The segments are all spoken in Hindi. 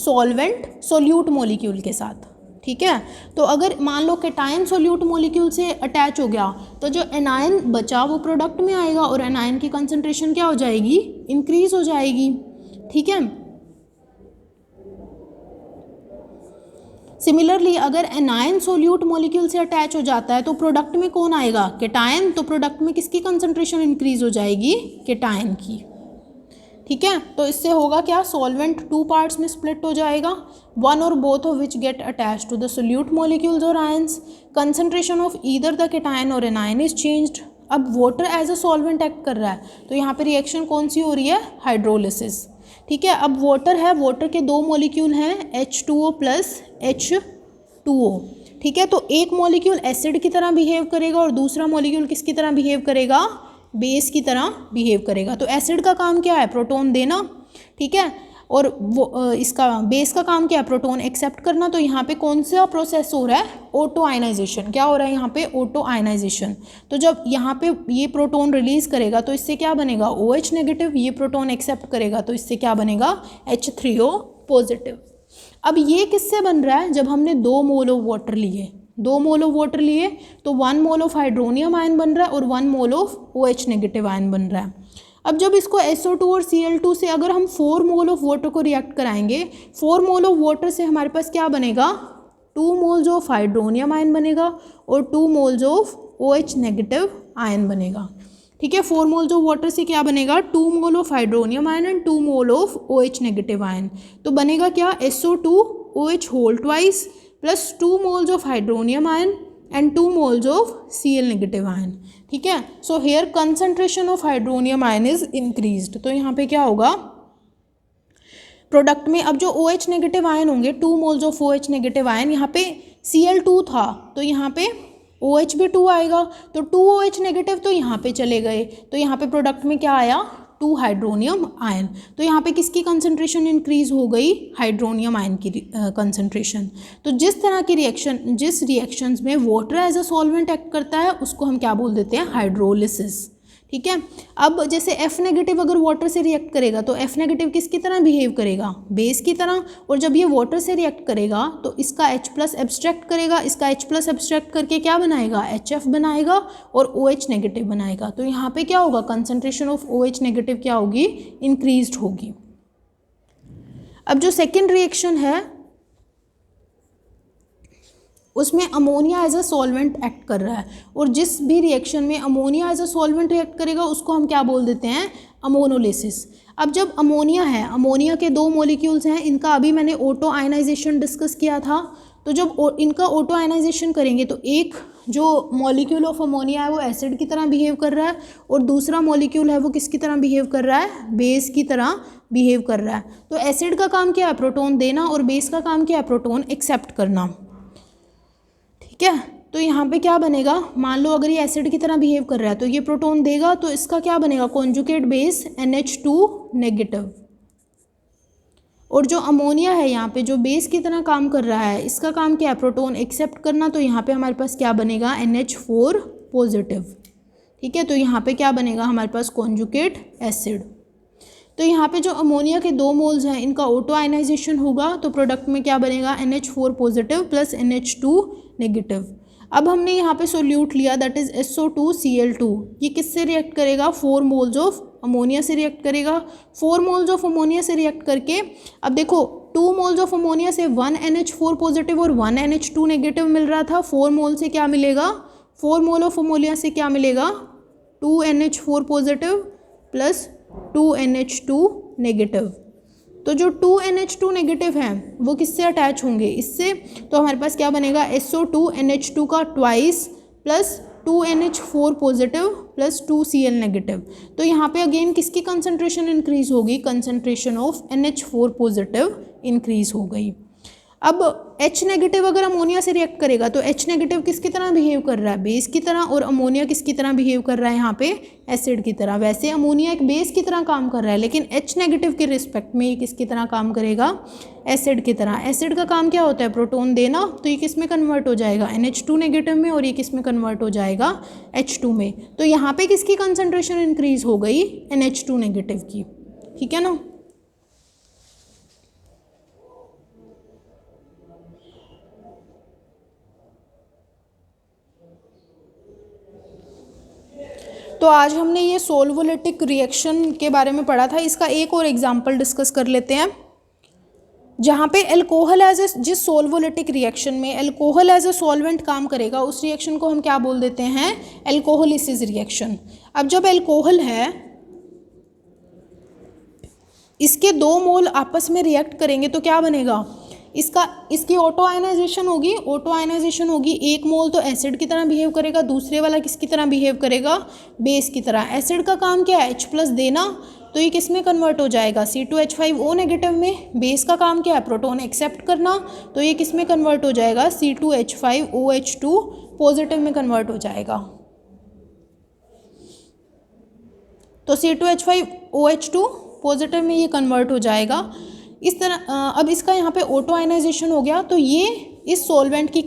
सॉल्वेंट सोल्यूट मॉलिक्यूल के साथ, ठीक है। तो अगर मान लो कैटायन सोल्यूट मॉलिक्यूल से अटैच हो गया तो जो एनायन बचा वो प्रोडक्ट में आएगा और एनायन की कंसंट्रेशन क्या हो जाएगी, इंक्रीज हो जाएगी, ठीक है। सिमिलरली अगर एनायन सोल्यूट मॉलिक्यूल से अटैच हो जाता है तो प्रोडक्ट में कौन आएगा, कैटायन, तो प्रोडक्ट में किसकी कंसंट्रेशन इंक्रीज हो जाएगी, कैटायन की, ठीक है। तो इससे होगा क्या, सॉल्वेंट टू पार्ट्स में स्प्लिट हो जाएगा, वन और both of which get attach to the solute molecules और ions, concentration of either the cation और एनायन इज चेंज्ड। अब water as a solvent act कर रहा है तो यहाँ पे रिएक्शन कौन सी हो रही है, हाइड्रोलिसिस, ठीक है। अब वाटर है, वाटर के दो मॉलिक्यूल हैं H2O प्लस H2O, ठीक है। तो एक मॉलिक्यूल एसिड की तरह बिहेव करेगा और दूसरा मॉलिक्यूल किसकी तरह बिहेव करेगा, बेस की तरह बिहेव करेगा। तो एसिड का काम क्या है, प्रोटॉन देना, ठीक है, और वो इसका बेस का काम क्या है, प्रोटॉन एक्सेप्ट करना। तो यहाँ पे कौन सा प्रोसेस हो रहा है, ऑटो आयनाइजेशन, क्या हो रहा है यहाँ पे, ऑटो आयनाइजेशन। तो जब यहाँ पे ये प्रोटॉन रिलीज करेगा तो इससे क्या बनेगा, OH नेगेटिव, ये प्रोटॉन एक्सेप्ट करेगा तो इससे क्या बनेगा, H3O पॉजिटिव। अब ये किससे बन रहा है, जब हमने 2 मोल ऑफ वाटर लिए, 2 मोल ऑफ वाटर लिए तो 1 मोल ऑफ हाइड्रोनियम आयन बन रहा है और 1 मोल ऑफ OH नेगेटिव आयन बन रहा है। अब जब इसको SO2 और Cl2 से अगर हम 4 मोल ऑफ वाटर को रिएक्ट कराएंगे, 4 मोल ऑफ वाटर से हमारे पास क्या बनेगा, 2 मोल्स ऑफ हाइड्रोनियम आयन बनेगा और 2 moles of OH negative ion बनेगा, ठीक है। 4 मोल्स ऑफ वाटर से क्या बनेगा, 2 mole of hydronium ion and 2 mole of OH negative ion. तो बनेगा क्या, SO2 OH whole twice plus 2 moles of hydronium ion and 2 moles of Cl negative ion, ठीक है। So here concentration of hydronium ion is increased. तो यहाँ पे क्या होगा, प्रोडक्ट में अब जो OH नेगेटिव आयन होंगे, 2 moles of OH negative ion, यहाँ पे Cl2 था तो यहाँ पे OH भी 2 आएगा, तो 2 OH नेगेटिव तो यहाँ पे चले गए, तो यहाँ पे प्रोडक्ट में क्या आया, 2 हाइड्रोनियम आयन। तो यहाँ पे किसकी कंसंट्रेशन इंक्रीज हो गई, हाइड्रोनियम आयन की कंसंट्रेशन। तो जिस तरह की रिएक्शन, जिस रिएक्शंस में water as a solvent act करता है उसको हम क्या बोल देते हैं, हाइड्रोलिसिस, ठीक है। अब जैसे F नेगेटिव अगर वाटर से रिएक्ट करेगा तो F नेगेटिव किसकी तरह बिहेव करेगा, बेस की तरह, और जब ये वाटर से रिएक्ट करेगा तो इसका H प्लस एब्स्ट्रैक्ट करेगा, इसका H प्लस एब्स्ट्रैक्ट करके क्या बनाएगा, HF बनाएगा और OH नेगेटिव बनाएगा। तो यहाँ पे क्या होगा, कंसंट्रेशन ऑफ OH नेगेटिव क्या होगी, इंक्रीज्ड होगी। अब जो सेकेंड रिएक्शन है उसमें ammonia as a solvent act कर रहा है, और जिस भी रिएक्शन में ammonia as a solvent react करेगा उसको हम क्या बोल देते हैं, अमोनोलिसिस। अब जब अमोनिया है, अमोनिया के 2 मॉलिक्यूल्स हैं, इनका अभी मैंने ऑटो आयनाइजेशन डिस्कस किया था। तो जब इनका ऑटो आयनाइजेशन करेंगे तो एक जो मॉलिक्यूल ऑफ अमोनिया है वो एसिड की तरह बिहेव कर रहा है और दूसरा मॉलिक्यूल है वो किसकी तरह बिहेव कर रहा है, बेस की तरह बिहेव कर रहा है। तो एसिड का काम क्या है, प्रोटॉन देना, और बेस का काम क्या है, प्रोटॉन एक्सेप्ट करना, ठीक है। तो यहाँ पे क्या बनेगा, मान लो अगर ये एसिड की तरह बिहेव कर रहा है तो ये प्रोटॉन देगा, तो इसका क्या बनेगा, कॉन्जुगेट बेस NH2 नेगेटिव। और जो अमोनिया है यहाँ पे जो बेस की तरह काम कर रहा है, इसका काम क्या है, प्रोटॉन एक्सेप्ट करना, तो यहाँ पे हमारे पास क्या बनेगा, NH4 पॉजिटिव, ठीक है। तो यहाँ पे क्या बनेगा हमारे पास, कॉन्जुगेट एसिड। तो यहाँ पे जो अमोनिया के 2 मोल्स हैं इनका ऑटो आयनाइजेशन होगा तो प्रोडक्ट में क्या बनेगा, NH4 positive plus NH2 negative. अब हमने यहाँ पे सोल्यूट लिया दैट इज SO2 Cl2, ये किससे रिएक्ट करेगा, 4 मोल्स ऑफ अमोनिया से रिएक्ट करेगा। 4 मोल्स ऑफ अमोनिया से रिएक्ट करके अब देखो 2 मोल्स ऑफ अमोनिया से 1 NH4 पॉजिटिव और 1 NH2 नेगेटिव मिल रहा था, 4 मोल से क्या मिलेगा, 4 मोल ऑफ अमोनिया से क्या मिलेगा, 2 NH4 positive plus 2 NH2 negative. तो जो 2 NH2 नेगेटिव हैं वो किससे अटैच होंगे, इससे, तो हमारे पास क्या बनेगा, SO2 NH2 का twice plus 2 NH4 positive plus 2 Cl negative. तो यहाँ पे अगेन किसकी कंसंट्रेशन इंक्रीज होगी, concentration of NH4 positive increase हो गई। अब H नेगेटिव अगर अमोनिया से रिएक्ट करेगा तो H नेगेटिव किसकी तरह बिहेव कर रहा है, बेस की तरह, और अमोनिया किसकी तरह बिहेव कर रहा है यहाँ पे, एसिड की तरह। वैसे अमोनिया एक बेस की तरह काम कर रहा है लेकिन H नेगेटिव के रिस्पेक्ट में ये किसकी तरह काम करेगा, एसिड की तरह। एसिड का काम क्या होता है, प्रोटॉन देना, तो ये किस में कन्वर्ट हो जाएगा, NH2 नेगेटिव में, और ये किस में कन्वर्ट हो जाएगा, H2 में। तो यहाँ पे किसकी कंसंट्रेशन इंक्रीज हो गई, NH2 नेगेटिव की, ठीक है ना। तो आज हमने ये सोल्वोलिटिक रिएक्शन के बारे में पढ़ा था। इसका एक और एग्जांपल डिस्कस कर लेते हैं, जहाँ पे अल्कोहल एज ए, जिस सोल्वोलिटिक रिएक्शन में अल्कोहल एज ए सॉल्वेंट काम करेगा उस रिएक्शन को हम क्या बोल देते हैं, अल्कोहलिसिस रिएक्शन। अब जब अल्कोहल है, इसके 2 मोल आपस में रिएक्ट करेंगे तो क्या बनेगा, इसकी ऑटो आयनाइजेशन होगी। एक मोल तो एसिड की तरह बिहेव करेगा, दूसरे वाला किसकी तरह बिहेव करेगा, बेस की तरह। एसिड का काम क्या है, H+ देना, तो ये किस में कन्वर्ट हो जाएगा, C2H5O नेगेटिव में। बेस का काम क्या है, प्रोटॉन एक्सेप्ट करना, तो ये किस में कन्वर्ट हो जाएगा, C2H5OH2 पॉजिटिव में कन्वर्ट हो जाएगा। तो C2H5OH2 पॉजिटिव में ये कन्वर्ट हो जाएगा इस तरह। अब इसका यहाँ पे ऑटो आयनाइजेशन हो गया, तो ये इस सॉल्वेंट की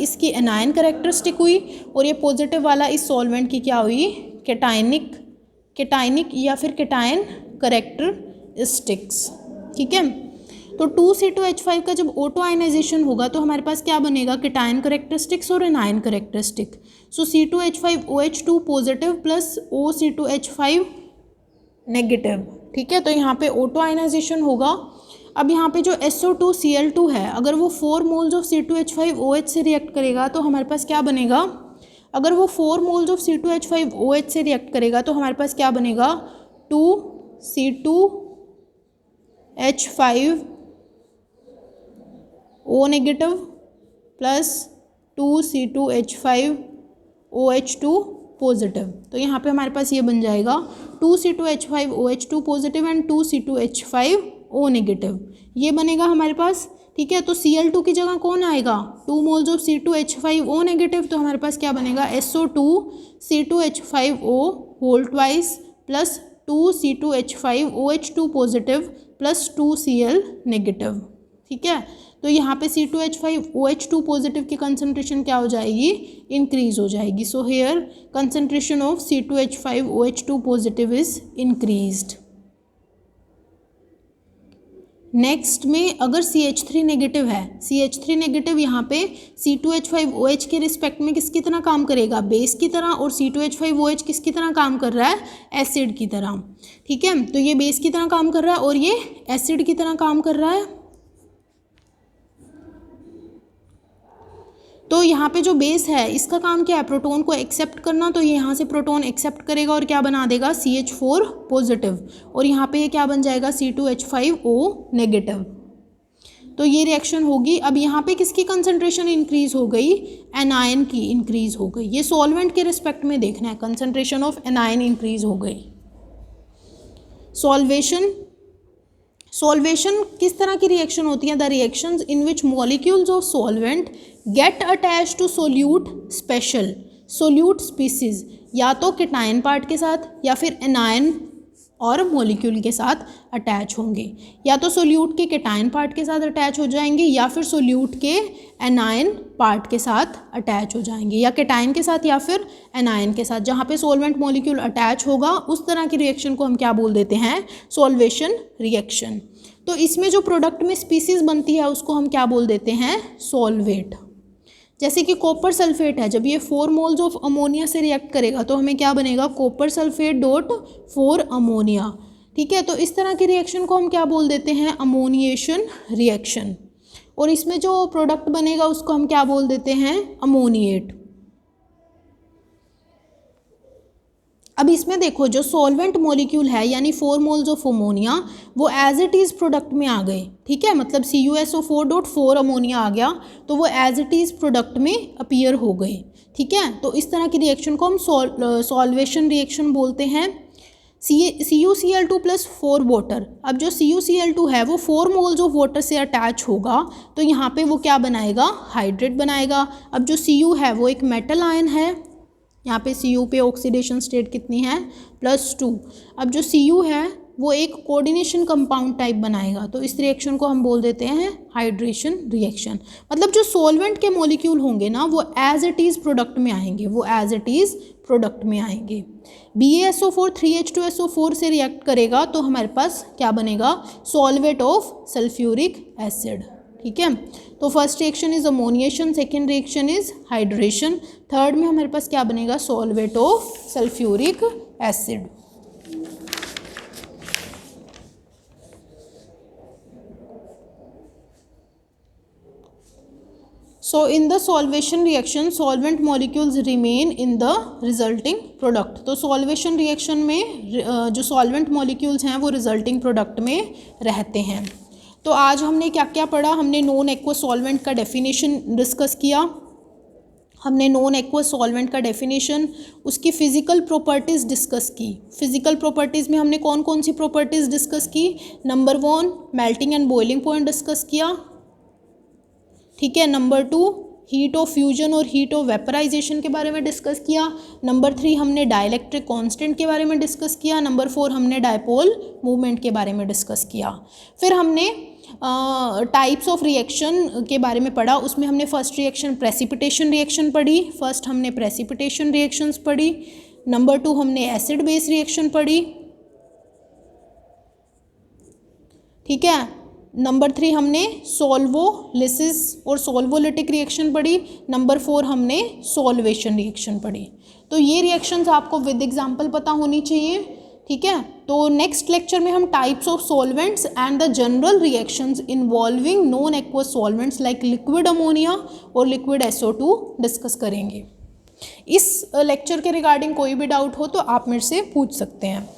इसकी एनायन कैरेक्टरिस्टिक हुई, और ये पॉजिटिव वाला इस सॉल्वेंट की क्या हुई, कैटायनिक या फिर कैटायन कैरेक्टरिस्टिक्स। ठीक है, तो 2C2H5 का जब ऑटो आयनाइजेशन होगा तो हमारे पास क्या बनेगा, कैटायन कैरेक्टरिस्टिक्स और एनायन कैरेक्टरिस्टिक। सो C2H5OH2 positive plus OC2H5 negative. ठीक है, तो यहाँ पे ऑटो आयनाइजेशन होगा। अब यहाँ पे जो SO2Cl2 है, अगर वो 4 मोल्स ऑफ C2H5OH से रिएक्ट करेगा तो हमारे पास क्या बनेगा, अगर वो 4 मोल्स ऑफ C2H5OH से रिएक्ट करेगा तो हमारे पास क्या बनेगा, 2C2H5O negative plus 2C2H5OH2 positive. तो यहाँ पे हमारे पास ये बन जाएगा 2C2H5OH2 positive and 2C2H5O negative, ये बनेगा हमारे पास। ठीक है, तो Cl2 की जगह कौन आएगा, 2 मोल्स ऑफ C2H5O नेगेटिव, तो हमारे पास क्या बनेगा, SO2C2H5O whole twice plus 2C2H5OH2 positive plus 2Cl negative. ठीक है, तो यहाँ पे C2H5OH2 पॉजिटिव की कंसंट्रेशन क्या हो जाएगी, इंक्रीज हो जाएगी। सो here concentration of C2H5OH2 positive is increased. Next में अगर CH3 नेगेटिव है, CH3 नेगेटिव यहाँ पे C2H5OH के रिस्पेक्ट में किसकी तरह काम करेगा, बेस की तरह, और C2H5OH किसकी तरह काम कर रहा है, एसिड की तरह। ठीक है, तो ये बेस की तरह काम कर रहा है और ये एसिड की तरह काम कर रहा है। तो यहाँ पे जो बेस है इसका काम क्या है, प्रोटॉन को एक्सेप्ट करना, तो ये यहाँ से प्रोटॉन एक्सेप्ट करेगा और क्या बना देगा, CH4 पॉजिटिव, और यहाँ पे ये क्या बन जाएगा, C2H5O नेगेटिव। तो ये रिएक्शन होगी। अब यहाँ पे किसकी कंसंट्रेशन इंक्रीज हो गई, एनायन की इंक्रीज हो गई। ये सॉल्वेंट के रिस्पेक्ट में देखना है, कंसंट्रेशन ऑफ एनायन इंक्रीज हो गई। सॉल्वेशन किस तरह की रिएक्शन होती है, the reactions in which molecules of solvent get attach to solute special solute species, या तो कैटायन पार्ट के साथ या फिर एनायन और मॉलिक्यूल के साथ अटैच होंगे, या तो सोल्यूट के कैटायन पार्ट के साथ अटैच हो जाएंगे या फिर सोल्यूट के एनायन पार्ट के साथ अटैच हो जाएंगे, या कैटायन के साथ या फिर एनायन के साथ। जहाँ पे सॉल्वेंट मॉलिक्यूल अटैच होगा उस तरह की रिएक्शन को हम क्या बोल देते हैं, सॉल्वेशन रिएक्शन। तो इसमें जो प्रोडक्ट में स्पीसीज बनती है उसको हम क्या बोल देते हैं, सॉल्वेट। जैसे कि कॉपर सल्फेट है, जब ये 4 मोल्स ऑफ अमोनिया से रिएक्ट करेगा तो हमें क्या बनेगा, कॉपर सल्फेट डॉट 4 अमोनिया। ठीक है, तो इस तरह की रिएक्शन को हम क्या बोल देते हैं, अमोनिएशन रिएक्शन। और इसमें जो प्रोडक्ट बनेगा उसको हम क्या बोल देते हैं, अमोनिएट। अब इसमें देखो जो सॉल्वेंट मॉलिक्यूल है यानी 4 मोल्स ऑफ अमोनिया वो एज इट इज़ प्रोडक्ट में आ गए। ठीक है, मतलब CuSO4.4 अमोनिया आ गया तो वो एज इट इज़ प्रोडक्ट में अपीयर हो गए। ठीक है, तो इस तरह की रिएक्शन को हम सॉल्वेशन रिएक्शन बोलते हैं। CuCl2 प्लस 4 वाटर, अब जो CuCl2 है वो 4 मोल्स ऑफ वाटर से अटैच होगा तो यहाँ पे वो क्या बनाएगा, हाइड्रेट बनाएगा। अब जो Cu है वो एक मेटल आयन है, यहाँ पे Cu पे ऑक्सीडेशन स्टेट कितनी है, +2। अब जो Cu है वो एक कोऑर्डिनेशन कंपाउंड टाइप बनाएगा तो इस रिएक्शन को हम बोल देते हैं हाइड्रेशन रिएक्शन। मतलब जो सॉल्वेंट के मॉलिक्यूल होंगे ना वो एज इट इज़ प्रोडक्ट में आएंगे, वो एज इट इज़ प्रोडक्ट में आएंगे। BaSO4 3H2SO4 से रिएक्ट करेगा तो हमारे पास क्या बनेगा, सॉल्वेट ऑफ सल्फ्यूरिक एसिड। ठीक है। तो first reaction is ammoniation, second reaction is hydration, third में हमारे पास क्या बनेगा, solvate of sulphuric acid. So in the solvation reaction solvent molecules remain in the resulting product। तो solvation reaction में जो solvent molecules हैं वो resulting product में रहते हैं। तो आज हमने क्या क्या पढ़ा, हमने नॉन एक्वस सॉल्वेंट का डेफिनेशन डिस्कस किया, हमने नॉन एक्वस सॉल्वेंट का डेफिनेशन, उसकी फ़िज़िकल प्रॉपर्टीज़ डिस्कस की। फ़िज़िकल प्रॉपर्टीज़ में हमने कौन कौन सी प्रॉपर्टीज़ डिस्कस की, number 1 melting and boiling point discuss किया, ठीक है। नंबर 2 हीट ऑफ फ्यूजन और हीट ऑफ वेपराइजेशन के बारे में डिस्कस किया। नंबर 3 हमने डाइलेक्ट्रिक कांस्टेंट के बारे में डिस्कस किया। नंबर 4 हमने डायपोल मूवमेंट के बारे में डिस्कस किया। फिर हमने टाइप्स ऑफ रिएक्शन के बारे में पढ़ा, उसमें हमने फर्स्ट रिएक्शन प्रेसिपिटेशन रिएक्शन पढ़ी, फर्स्ट हमने प्रेसिपिटेशन रिएक्शंस पढ़ी। नंबर 2 हमने एसिड बेस रिएक्शन पढ़ी, ठीक है। नंबर 3 हमने सोल्वोलिसिस और सोल्वोलिटिक रिएक्शन पढ़ी। नंबर 4 हमने सॉल्वेशन रिएक्शन पढ़ी। तो ये रिएक्शंस आपको विद एग्जांपल पता होनी चाहिए, ठीक है। तो नेक्स्ट लेक्चर में हम types of solvents and the general reactions involving non aqueous solvents like liquid ammonia और लिक्विड SO2 डिस्कस करेंगे। इस लेक्चर के रिगार्डिंग कोई भी डाउट हो तो आप मेरे से पूछ सकते हैं।